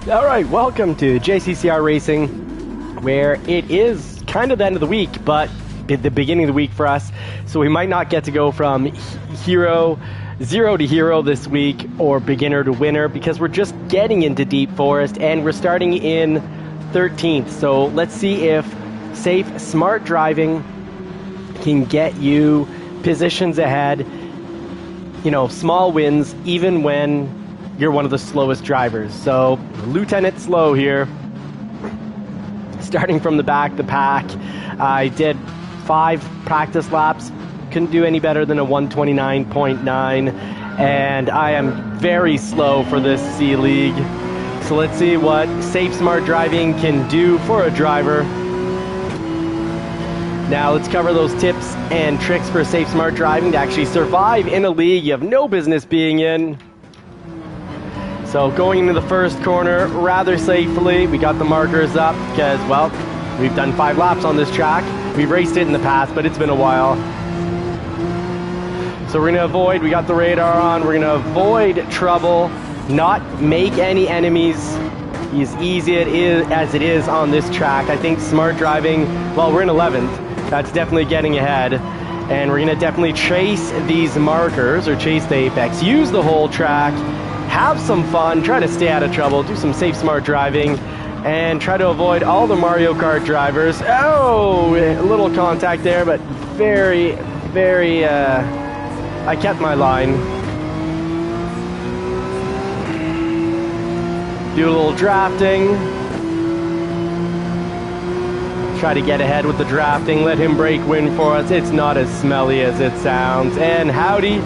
All right, welcome to JCCR Racing, where it is kind of the end of the week, but the beginning of the week for us. So we might not get to go from zero to hero this week or beginner to winner because we're just getting into Deep Forest and we're starting in 13th. So let's see if safe, smart driving can get you positions ahead, you know, small wins, even when you're one of the slowest drivers. So Lieutenant Slow here, starting from the back, the pack. I did 5 practice laps, couldn't do any better than a 129.9, and I am very slow for this C League. So let's see what safe, smart driving can do for a driver. Now let's cover those tips and tricks for safe, smart driving to actually survive in a league you have no business being in. So going into the first corner rather safely, we got the markers up because, well, we've done 5 laps on this track. We've raced it in the past, but it's been a while. So we're gonna avoid, we got the radar on, we're gonna avoid trouble, not make any enemies as easy as it is on this track. I think smart driving, well, we're in 11th, that's definitely getting ahead. And we're gonna definitely chase these markers, or chase the apex, use the whole track, have some fun, try to stay out of trouble, do some safe, smart driving, and try to avoid all the Mario Kart drivers. Oh, a little contact there, but very, I kept my line. Do a little drafting. Try to get ahead with the drafting, let him break wind for us. It's not as smelly as it sounds. And howdy,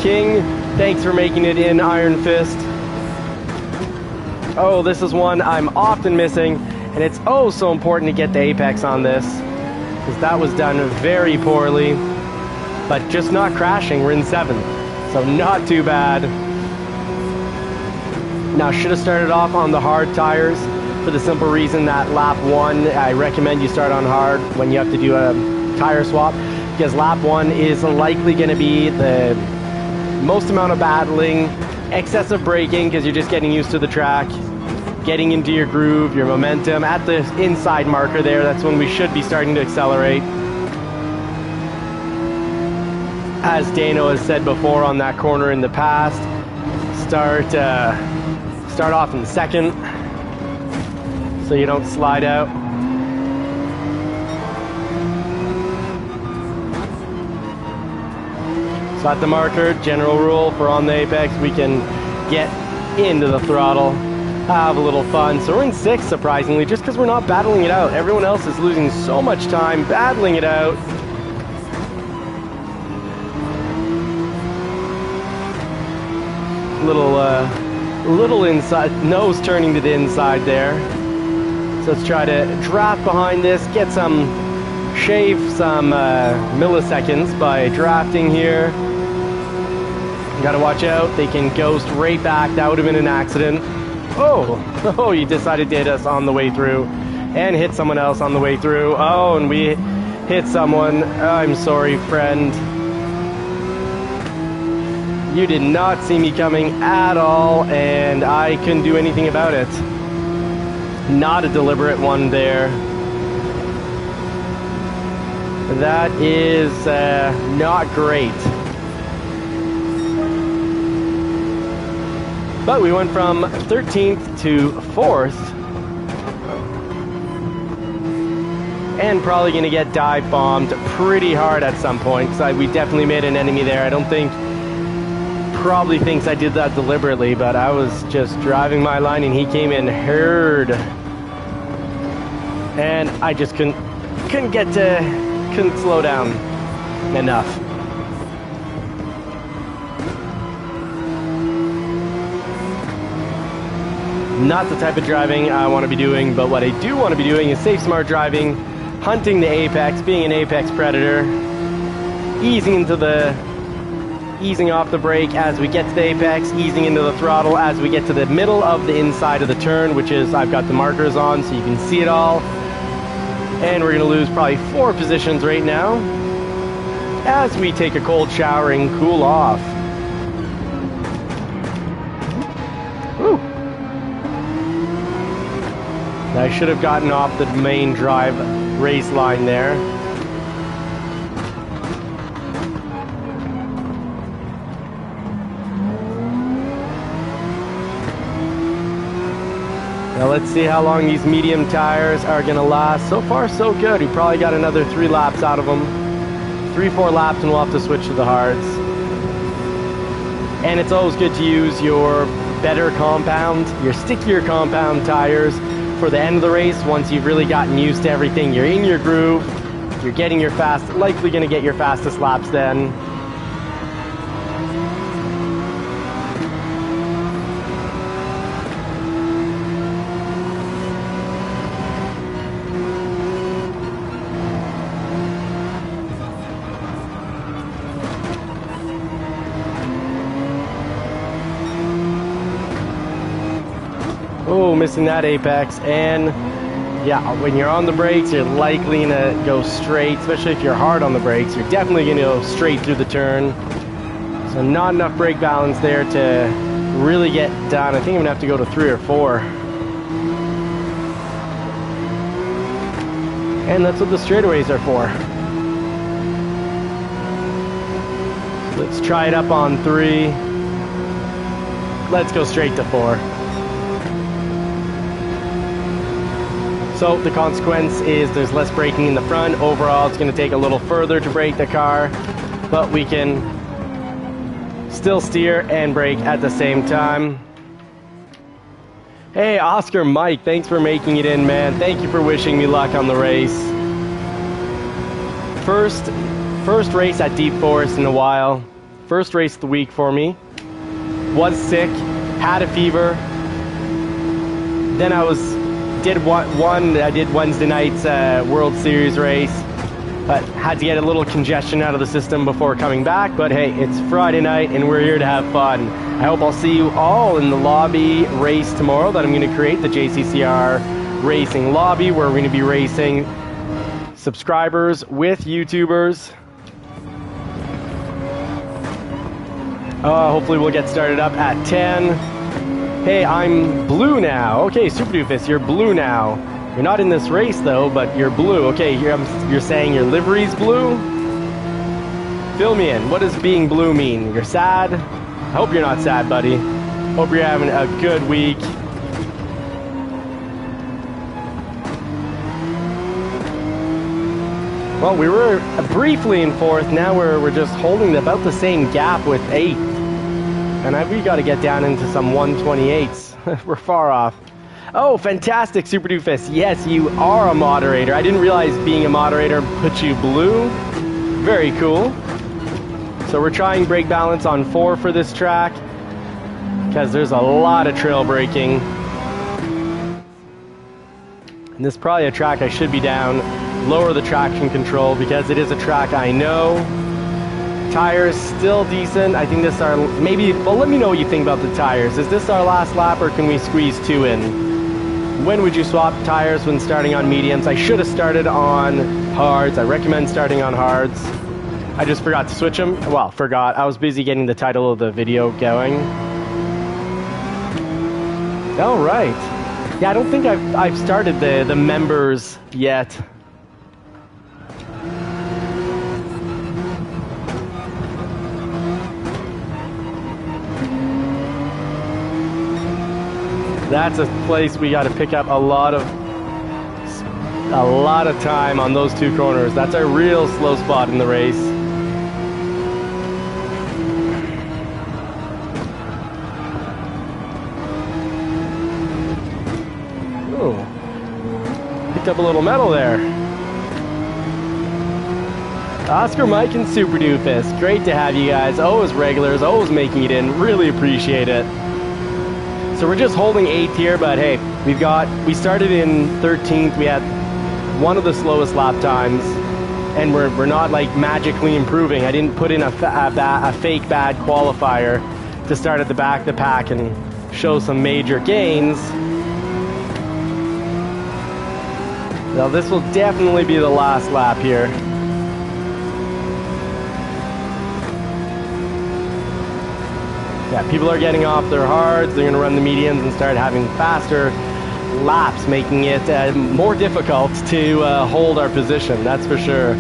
King. Thanks for making it in, Iron Fist. Oh, this is one I'm often missing, and it's oh so important to get the apex on this, because that was done very poorly, but just not crashing. We're in 7th, so not too bad. Now, should have started off on the hard tires for the simple reason that lap 1, I recommend you start on hard when you have to do a tire swap, because lap 1 is likely going to be the most amount of battling, excessive braking because you're just getting used to the track, getting into your groove, your momentum. At the inside marker there, that's when we should be starting to accelerate. As Dano has said before on that corner in the past, start off in 2nd so you don't slide out. So at the marker, general rule for on the apex, we can get into the throttle, have a little fun. So we're in 6th, surprisingly, just because we're not battling it out. Everyone else is losing so much time battling it out. Little inside, nose turning to the inside there. So let's try to draft behind this, get some, shave some milliseconds by drafting here. Gotta watch out, they can ghost right back. That would have been an accident. Oh, you decided to hit us on the way through and hit someone else on the way through. Oh, and we hit someone. I'm sorry, friend. You did not see me coming at all, and I couldn't do anything about it. Not a deliberate one there. That is not great. But we went from 13th to 4th. And probably going to get dive bombed pretty hard at some point, because we definitely made an enemy there. I don't think, probably thinks I did that deliberately, but I was just driving my line and he came in hard. And I just couldn't slow down enough. Not the type of driving I want to be doing, but what I do want to be doing is safe, smart driving, hunting the apex, being an apex predator, easing off the brake as we get to the apex, easing into the throttle as we get to the middle of the inside of the turn, which is, I've got the markers on so you can see it all. And we're going to lose probably 4 positions right now as we take a cold shower and cool off. Woo. I should have gotten off the main drive race line there. Now let's see how long these medium tires are going to last. So far, so good. We probably got another 3 laps out of them. 3-4 laps, and we'll have to switch to the hards. And it's always good to use your better compound, your stickier compound tires for the end of the race. Once you've really gotten used to everything, you're in your groove, you're getting your likely going to get your fastest laps then. Oh, missing that apex. And yeah, when you're on the brakes, you're likely gonna go straight, especially if you're hard on the brakes. You're definitely gonna go straight through the turn. So not enough brake balance there to really get done. I think I'm gonna have to go to 3 or 4. And that's what the straightaways are for. Let's try it up on 3. Let's go straight to 4. So the consequence is there's less braking in the front. Overall, it's going to take a little further to brake the car, but we can still steer and brake at the same time. Hey, Oscar Mike, thanks for making it in, man. Thank you for wishing me luck on the race. First race at Deep Forest in a while. First race of the week for me. Was sick, had a fever. Then I did Wednesday night's World Series race, but had to get a little congestion out of the system before coming back. But hey, it's Friday night and we're here to have fun. I hope I'll see you all in the lobby race tomorrow that I'm going to create, the JCCR Racing Lobby, where we're going to be racing subscribers with YouTubers. Hopefully we'll get started up at 10. Hey, I'm blue now. Okay, Super Doofus, you're blue now. You're not in this race though, but you're blue. Okay, you're saying your livery's blue? Fill me in. What does being blue mean? You're sad? I hope you're not sad, buddy. Hope you're having a good week. Well, we were briefly in 4th. Now we're just holding about the same gap with 8th. And we got to get down into some 128s. We're far off. Oh, fantastic, Super Doofus. Yes, you are a moderator. I didn't realize being a moderator put you blue. Very cool. So we're trying brake balance on 4 for this track, because there's a lot of trail braking. And this is probably a track I should be down. Lower the traction control, because it is a track I know. Tires still decent. I think this is our, well, let me know what you think about the tires. Is this our last lap, or can we squeeze 2 in? When would you swap tires when starting on mediums? I should have started on hards. I recommend starting on hards. I just forgot to switch them. Well, forgot. I was busy getting the title of the video going. All right. Yeah, I don't think I've started the members yet. That's a place we got to pick up a lot of time on those 2 corners. That's a real slow spot in the race. Ooh, picked up a little medal there. Oscar, Mike, and Super Doofus, great to have you guys. Always regulars, always making it in. Really appreciate it. So we're just holding 8th here, but hey, we started in 13th. We had one of the slowest lap times, and we're not like magically improving. I didn't put in a fake bad qualifier to start at the back of the pack and show some major gains. Now this will definitely be the last lap here. Yeah, people are getting off their hards. They're going to run the mediums and start having faster laps, making it more difficult to hold our position, that's for sure.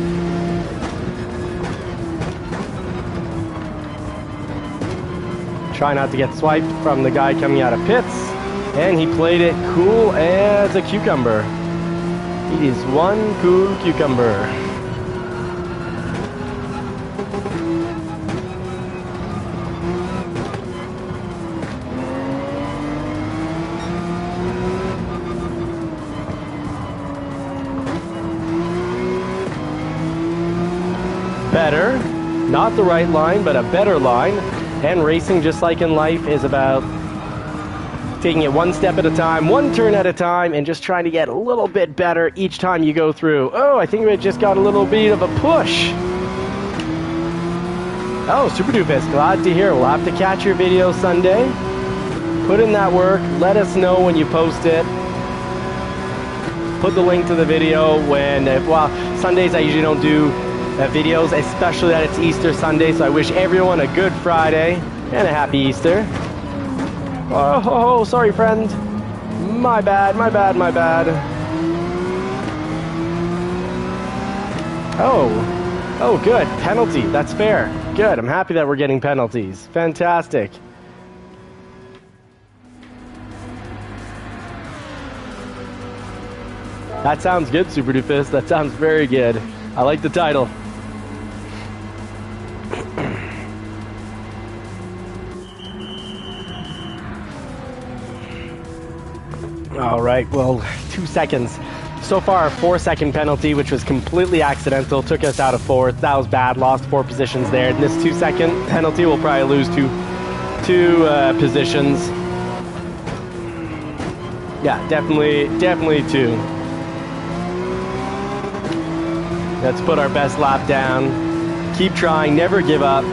Try not to get swiped from the guy coming out of pits, and he played it cool as a cucumber. He is one cool cucumber. Better, not the right line, but a better line. And racing, just like in life, is about taking it one step at a time, one turn at a time, and just trying to get a little bit better each time you go through. Oh, I think we just got a little bit of a push. Oh, Super Doofus, glad to hear. We'll have to catch your video Sunday. Put in that work. Let us know when you post it. Put the link to the video when, well, Sundays I usually don't do videos, especially that it's Easter Sunday, so I wish everyone a good Friday and a happy Easter. Oh, sorry friend. My bad. Oh, good. Penalty. That's fair. Good. I'm happy that we're getting penalties. Fantastic. That sounds good, Super Doofus. That sounds very good. I like the title. All right, well, 2 seconds. So far, a 4-second penalty, which was completely accidental, took us out of fourth. That was bad, lost 4 positions there. And this 2-second penalty will probably lose two positions. Yeah, definitely 2. Let's put our best lap down. Keep trying, never give up.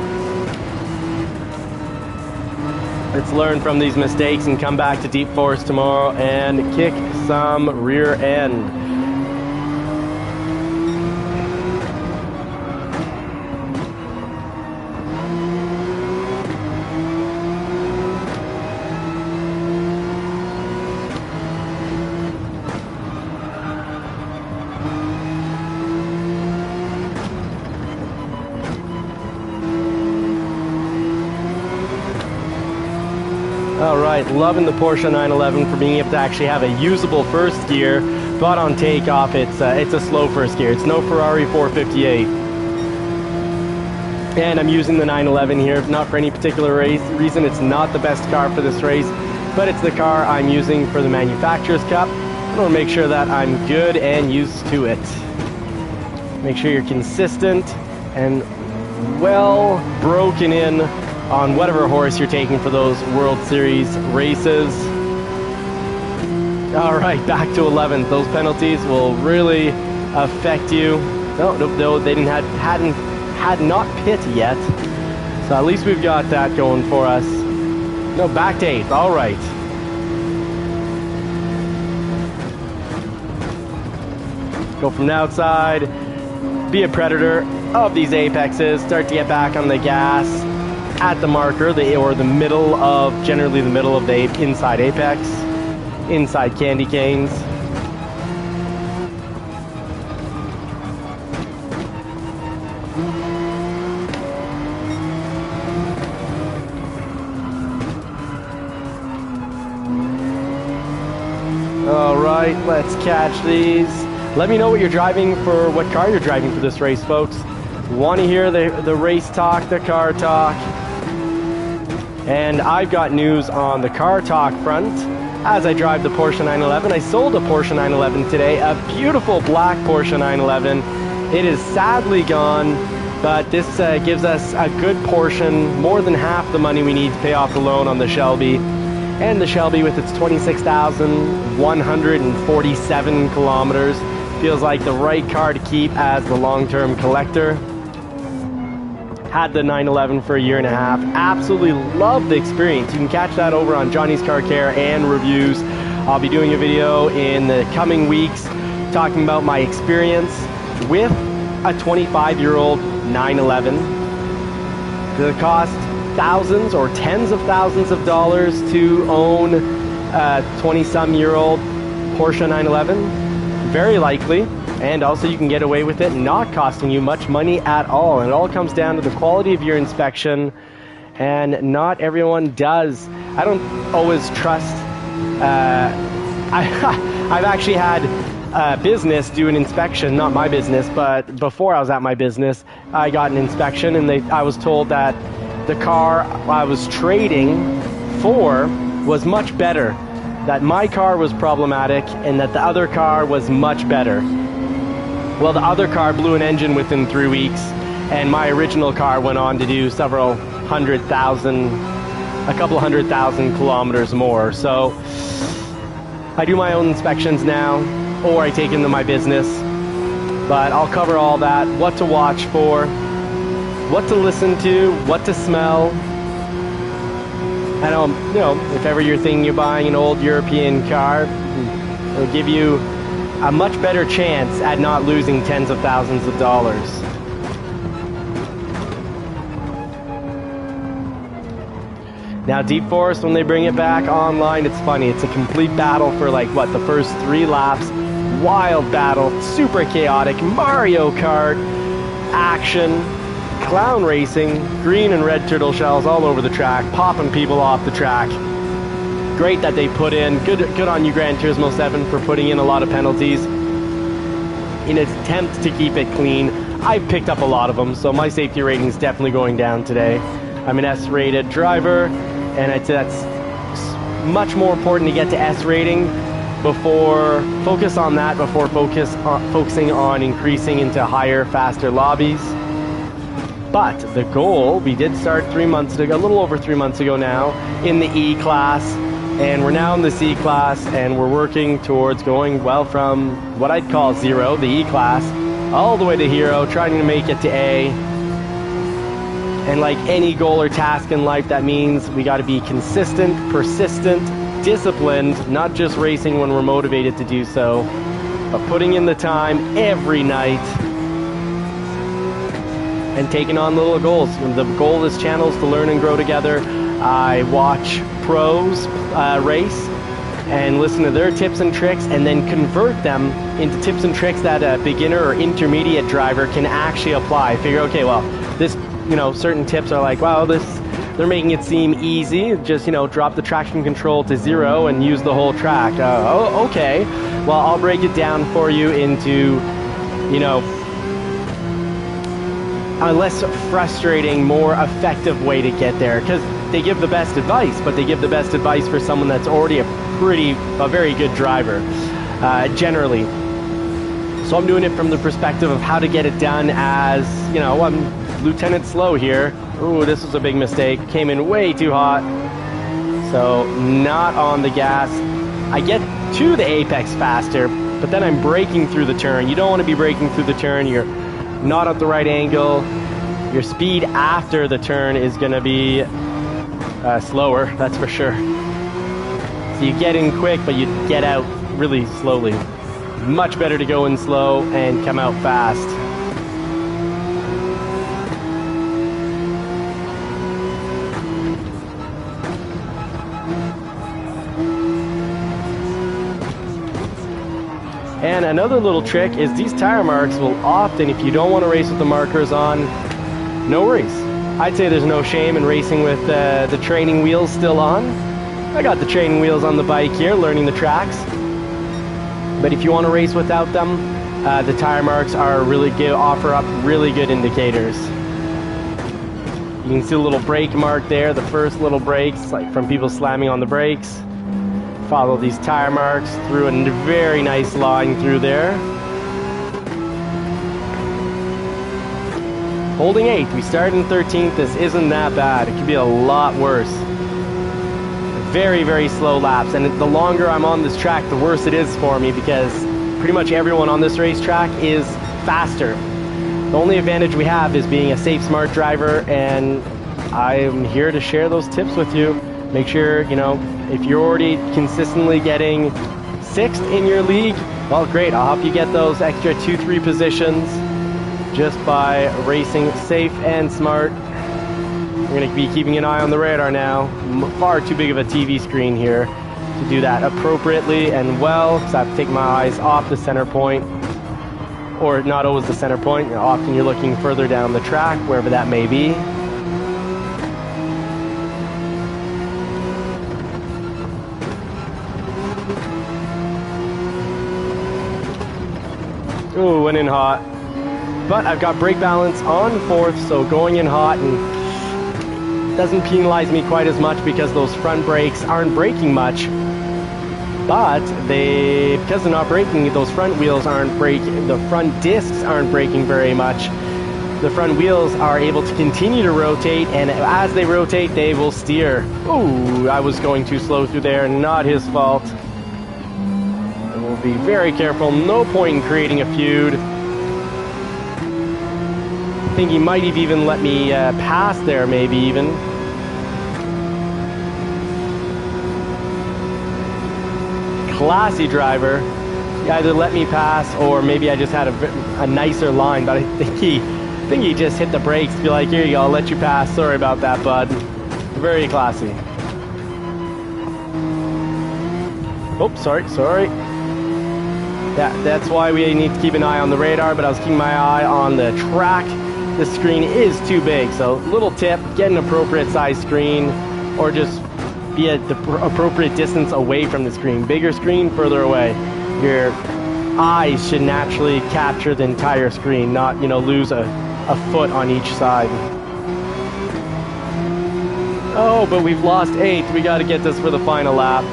Let's learn from these mistakes and come back to Deep Forest tomorrow and kick some rear end. Alright, loving the Porsche 911 for being able to actually have a usable first gear, but on takeoff it's a slow first gear. It's no Ferrari 458. And I'm using the 911 here, not for any particular reason. It's not the best car for this race, but it's the car I'm using for the Manufacturers Cup. I want to make sure that I'm good and used to it. Make sure you're consistent and well broken in on whatever horse you're taking for those World Series races. All right, back to 11th. Those penalties will really affect you. No, they had not pit yet. So at least we've got that going for us. No, back to 8th. All right. Go from the outside. Be a predator of these apexes. Start to get back on the gas at the marker, or the middle of, generally the middle of the inside apex, inside candy canes. All right, let's catch these. Let me know what you're driving for, what car you're driving for this race, folks. Want to hear the race talk, the car talk. And I've got news on the car talk front as I drive the Porsche 911. I sold a Porsche 911 today, a beautiful black Porsche 911. It is sadly gone, but this gives us a good portion, more than half the money we need to pay off the loan on the Shelby. And the Shelby, with its 26,147 kilometers, feels like the right car to keep as the long-term collector. Had the 911 for a year and a half. Absolutely loved the experience. You can catch that over on Johnny's Car Care and Reviews. I'll be doing a video in the coming weeks talking about my experience with a 25-year-old 911. The cost thousands or tens of thousands of dollars to own a 20-some-year-old Porsche 911? Very likely. And also you can get away with it not costing you much money at all. And it all comes down to the quality of your inspection. And not everyone does. I don't always trust. I've actually had business do an inspection, not my business, but before I was at my business, I got an inspection and I was told that the car I was trading for was much better. That my car was problematic and that the other car was much better. Well, the other car blew an engine within 3 weeks, and my original car went on to do a couple 100,000 kilometers more. So I do my own inspections now, or I take into my business. But I'll cover all that, what to watch for, what to listen to, what to smell. And if ever you're thinking you're buying an old European car, it'll give you a much better chance at not losing tens of thousands of dollars. Now Deep Forest, when they bring it back online, it's funny. It's a complete battle for the first 3 laps. Wild battle, super chaotic, Mario Kart, action, clown racing, green and red turtle shells all over the track, popping people off the track. Great that they put in, good on you Gran Turismo 7 for putting in a lot of penalties in an attempt to keep it clean. I've picked up a lot of them, so my safety rating is definitely going down today. I'm an S-rated driver, and I'd say that's much more important to get to S rating before focusing on increasing into higher, faster lobbies. But the goal, we did start 3 months ago, a little over 3 months ago now, in the E class, and we're now in the C class, and we're working towards going, well, from what I'd call 0, the E class, all the way to Hero, trying to make it to A. And like any goal or task in life, that means we got to be consistent, persistent, disciplined, not just racing when we're motivated to do so, but putting in the time every night and taking on the little goals. The goal of this channel is to learn and grow together. I watch pros race and listen to their tips and tricks and then convert them into tips and tricks that a beginner or intermediate driver can actually apply. Figure, okay, well, this, certain tips are like, wow, they're making it seem easy. Just, drop the traction control to 0 and use the whole track. Okay. Well, I'll break it down for you into, a less frustrating, more effective way to get there. Because they give the best advice, but they give the best advice for someone that's already a very good driver, generally. So I'm doing it from the perspective of how to get it done as, I'm Lieutenant Slow here. Ooh, this was a big mistake. Came in way too hot. So not on the gas. I get to the apex faster, but then I'm braking through the turn. You don't want to be braking through the turn. You're not at the right angle. Your speed after the turn is going to be slower, that's for sure. So you get in quick, but you get out really slowly. Much better to go in slow and come out fast. And another little trick is these tire marks will often, if you don't want to race with the markers on, no worries. I'd say there's no shame in racing with the training wheels still on. I got the training wheels on the bike here, learning the tracks. But if you want to race without them, the tire marks are offer up really good indicators. You can see a little brake mark there, the first little brakes, like from people slamming on the brakes. Follow these tire marks through a very nice line through there. Holding 8th, we started in 13th, this isn't that bad. It could be a lot worse. Very, very slow laps, and the longer I'm on this track, the worse it is for me because pretty much everyone on this racetrack is faster. The only advantage we have is being a safe, smart driver, and I'm here to share those tips with you. Make sure, if you're already consistently getting 6th in your league, well, great. I'll help you get those extra 2-3 positions just by racing safe and smart. We're going to be keeping an eye on the radar now. Far too big of a TV screen here. to do that appropriately and well, because I have to take my eyes off the center point, or not always the center point. Often you're looking further down the track, wherever that may be. Ooh, went in hot. But I've got brake balance on fourth, so going in hot and doesn't penalize me quite as much because those front brakes aren't braking much. But because they're not braking, those front wheels aren't braking, the front discs aren't braking very much. The front wheels are able to continue to rotate, and as they rotate, they will steer. Ooh, I was going too slow through there, not his fault. And we'll be very careful, no point in creating a feud. I think he might have even let me pass there, maybe even. Classy driver. He either let me pass or maybe I just had a nicer line, but I think he just hit the brakes to be like, here you go, I'll let you pass. Sorry about that, bud. Very classy. Oh, sorry. That's why we need to keep an eye on the radar, but I was keeping my eye on the track. The screen is too big, so little tip, get an appropriate size screen, or just be at the appropriate distance away from the screen. Bigger screen, further away. Your eyes should naturally capture the entire screen, not, lose a foot on each side. Oh, but we've lost 8th. We got to get this for the final lap.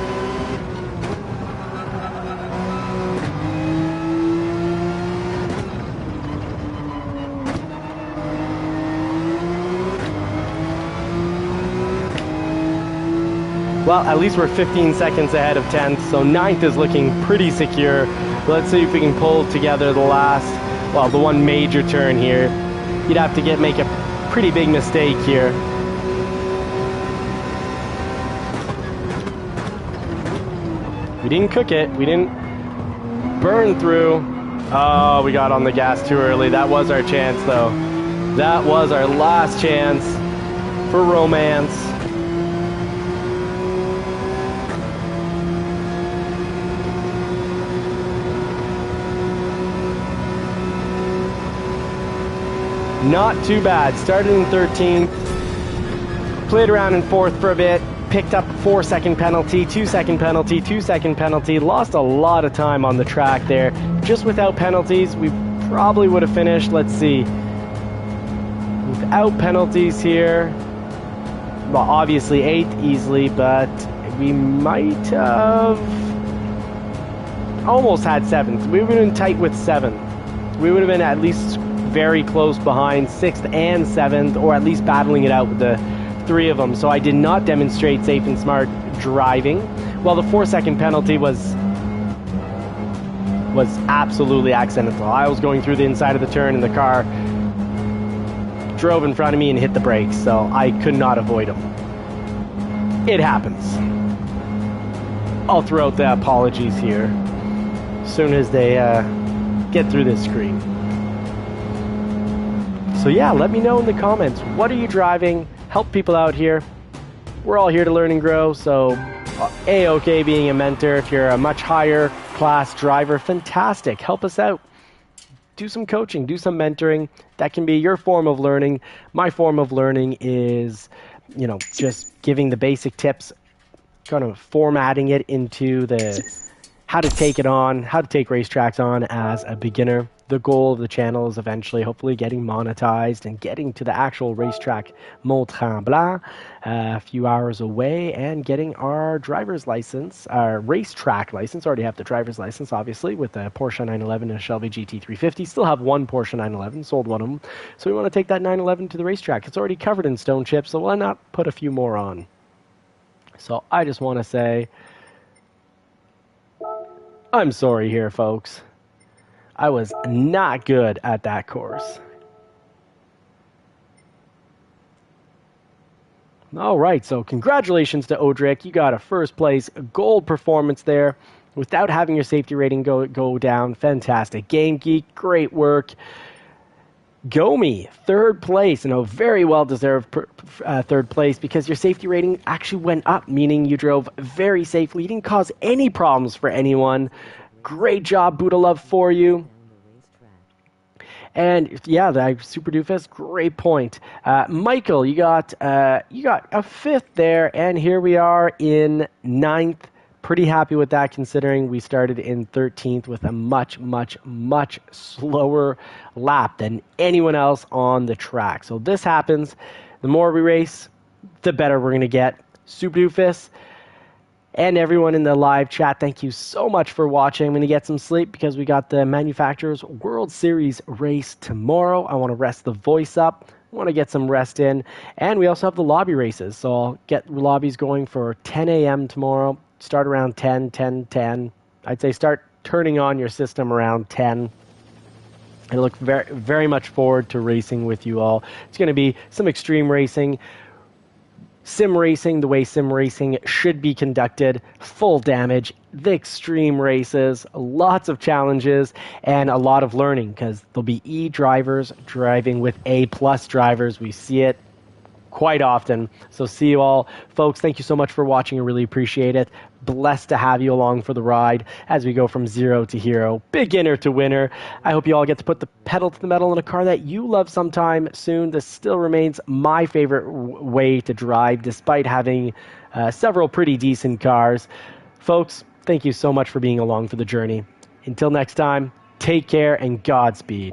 Well, at least we're 15 seconds ahead of 10th, so 9th is looking pretty secure. Let's see if we can pull together the one major turn here. You'd have to make a pretty big mistake here. We didn't cook it. We didn't burn through. Oh, we got on the gas too early. That was our chance, though. That was our last chance for romance. Not too bad. Started in 13th, played around in 4th for a bit, picked up a 4-second penalty, 2-second penalty, 2-second penalty, lost a lot of time on the track there. Just without penalties, we probably would have finished, let's see, without penalties here, well, obviously 8th easily, but we might have almost had 7th. We would have been tight with 7th. We would have been at least very close behind 6th and 7th, or at least battling it out with the 3 of them. So I did not demonstrate safe and smart driving. Well, the 4-second penalty was absolutely accidental. I was going through the inside of the turn and the car drove in front of me and hit the brakes, so I could not avoid them. It happens. I'll throw out the apologies here as soon as they get through this screen. So yeah, let me know in the comments, what are you driving? Help people out here. We're all here to learn and grow, so A-okay being a mentor. If you're a much higher class driver, fantastic. Help us out. Do some coaching, do some mentoring. That can be your form of learning. My form of learning is, just giving the basic tips, kind of formatting it into how to take it on, how to take racetracks on as a beginner. The goal of the channel is eventually, hopefully, getting monetized and getting to the actual racetrack Mont Tremblant, a few hours away, and getting our driver's license, our racetrack license. Already have the driver's license, obviously, with the Porsche 911 and a Shelby GT350. Still have one Porsche 911, sold one of them. So we want to take that 911 to the racetrack. It's already covered in stone chips, so why not put a few more on? So I just want to say, I'm sorry here, folks. I was not good at that course. All right, so congratulations to Odrick. You got a first place gold performance there without having your safety rating go down. Fantastic. Game Geek, great work. Gomi, third place, and a very well-deserved third place because your safety rating actually went up, meaning you drove very safely. You didn't cause any problems for anyone. Great job, Buddha Love, for you. And yeah, the Super Doofus, great point. Michael, you got a fifth there, and here we are in ninth. Pretty happy with that, considering we started in 13th with a much, much, much slower lap than anyone else on the track. So this happens. The more we race, the better we're going to get. Super Doofus and everyone in the live chat, thank you so much for watching. I'm going to get some sleep because we got the Manufacturers World Series race tomorrow. I want to rest the voice up. I want to get some rest in. And we also have the lobby races. So I'll get lobbies going for 10 a.m. tomorrow. Start around 10. I'd say start turning on your system around 10. I look very, very much forward to racing with you all. It's going to be some extreme racing. Sim racing, the way sim racing should be conducted, full damage, the extreme races, lots of challenges, and a lot of learning because there'll be E drivers driving with A+ drivers. We see it quite often. So see you all. Folks, thank you so much for watching. I really appreciate it. Blessed to have you along for the ride as we go from zero to hero, beginner to winner. I hope you all get to put the pedal to the metal in a car that you love sometime soon. This still remains my favorite way to drive, despite having several pretty decent cars. Folks, thank you so much for being along for the journey. Until next time, take care and Godspeed.